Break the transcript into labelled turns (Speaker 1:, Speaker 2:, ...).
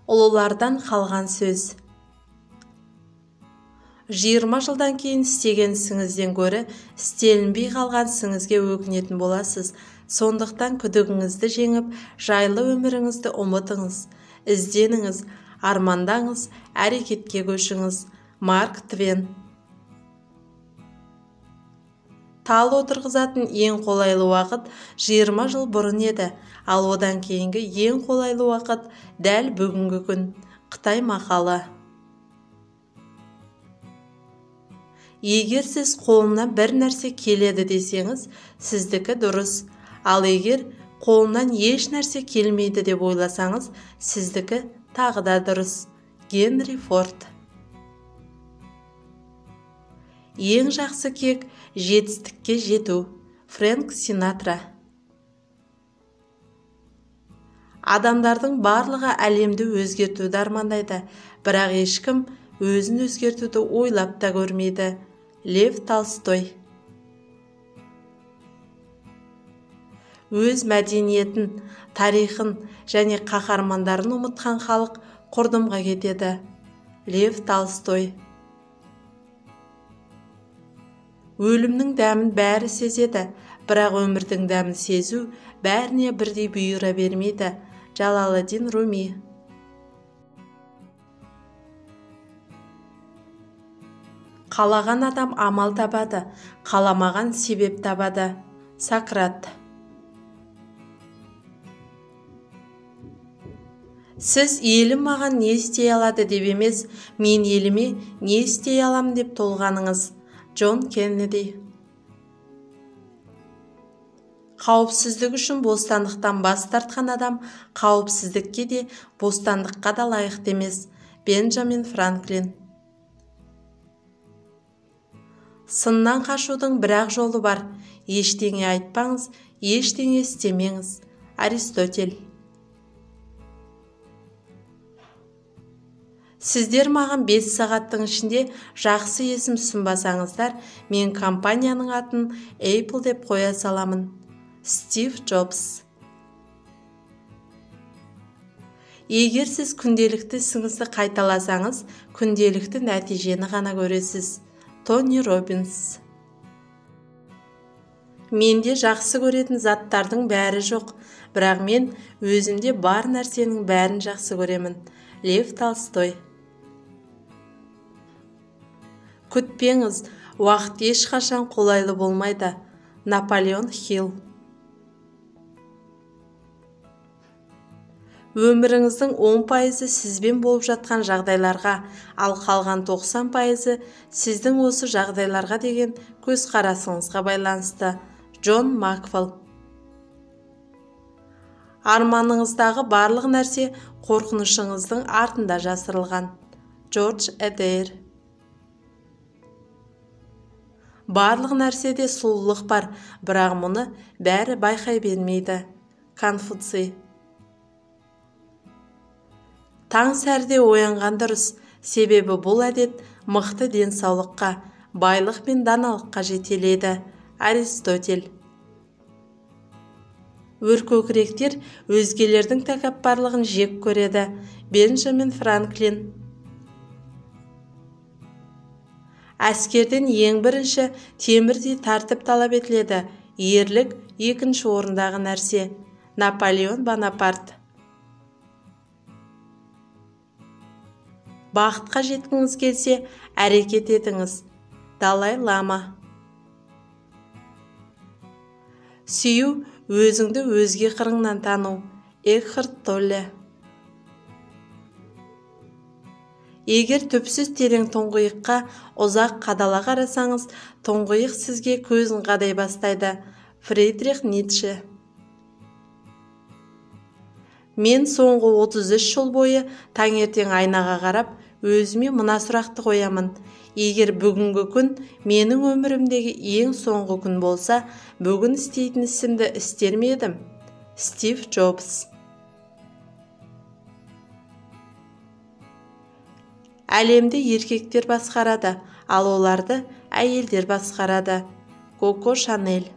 Speaker 1: Ұлылардан қалған сөз. 20 жылдан кейін істеген ісіңізден гөрі істелінбей қалған ісіңізге өкінетін боласыз. Сондықтан күдігіңізді жеңіп, жайлы өміріңізді ұмытыңыз. Ізденіңіз, армандаңыз, әрекетке көшіңіз. Марк Твен. Тал отырғызатын ең қолайлы уақыт 20 жыл бұрын еді, ал одан кейінгі ең қолайлы уақыт дәл бүгінгі күн. Қытай мақалы. Егер сіз қолымнан бір нәрсе келеді десеңіз, сіздікі дұрыс. Ал егер қолымнан еш нәрсе келмейді деп ойласаңыз, сіздікі тағы да дұрыс. Генри Форд. Ең жақсы кек жетістікке жету. Фрэнк Синатра. Адамдардың барлығы әлемді өзгертуді армандайды, бірақ ешкім өзін өзгертуді ойлап та көрмейді. Лев Толстой. Өз мәдениетін, тарихын және қаһармандарын ұмытқан халық құрдымға кетеді. Лев Толстой. Өлімнің дәмін бәрі сезеді, бірақ өмірдің дәмін сезу бәріне бірдей бұйыра бермейді. Джалаледдин Руми. Қалаған адам амал табады, қаламаған себеп табады. Сократ. Сіз елім маған не істей алады деп емес, мен еліме не істей алам деп толғаныңыз. Джон Кеннеди. Қауіпсіздік үшін бостандықтан бас тартқан адам қауіпсіздікке де, бостандыққа да лайықты емес. Бенджамин Франклин. Сыннан қашудың бір-ақ жолы бар. Ештеңе айтпаңыз, ештеңе істемеңіз. Аристотель. Сіздер маған 5 сағаттың ішінде жақсы есім ұсынбасаңыздар, мен компанияның атын Apple деп қоя саламын. Стив Джобс. Егер сіз күнделікті ісіңізді қайталасаңыз, күнделікті нәтижені ғана көресіз. Тони Роббинс. Менде жақсы көретін заттардың бәрі жоқ, бірақ мен өзімде бар нәрсенің бәрін жақсы көремін. Лев Толстой. Күтпеңіз, уақыт ешқашан қолайлы болмайды. Наполеон Хилл. Өміріңіздің 10% сізбен болып жатқан жағдайларға, ал қалған 90% сіздің осы жағдайларға деген көзқарасыңызға байланысты. Джон Макфол. Арманыңыздағы барлық нәрсе қорқынышыңыздың артында жасырылған. Джордж Эдер. Барлық нәрседе сұлулық бар, бірақ мұны бәрі байқай бермейді. Конфуций. Таң сәріде оянған дұрыс, себебі бұл әдет мықты денсаулыққа, байлық пен даналыққа жетелейді. Аристотель. Өркөкіректер өзгелердің тәкаппарлығын жек көреді. Бенджамин Франклин. Әскерден ең бірінші темірдей тәртіп талап етіледі. Ерлік екінші орындағы нәрсе. Наполеон Бонапарт. Бақытқа жеткіңіз келсе, әрекет етіңіз. Далай Лама. Сүю өзіңді өзге қырыңнан тану. Экхарт Толле. Егер түпсіз терең тұңғиыққа ұзақ қадала қарасаңыз, тұңғиық сізге көзін қадай бастайды. Фридрих Ницше. Мен соңғы 33 жыл бойы таңертең айнаға қарап, өзіме мына сұрақты қоямын. Егер бүгінгі күн менің өмірімдегі ең соңғы күн болса, бүгін істейтін ісімді істер ме едім? Стив Джобс. Әлемді еркектер басқарады, ал оларды әйелдер басқарады. Коко Шанель.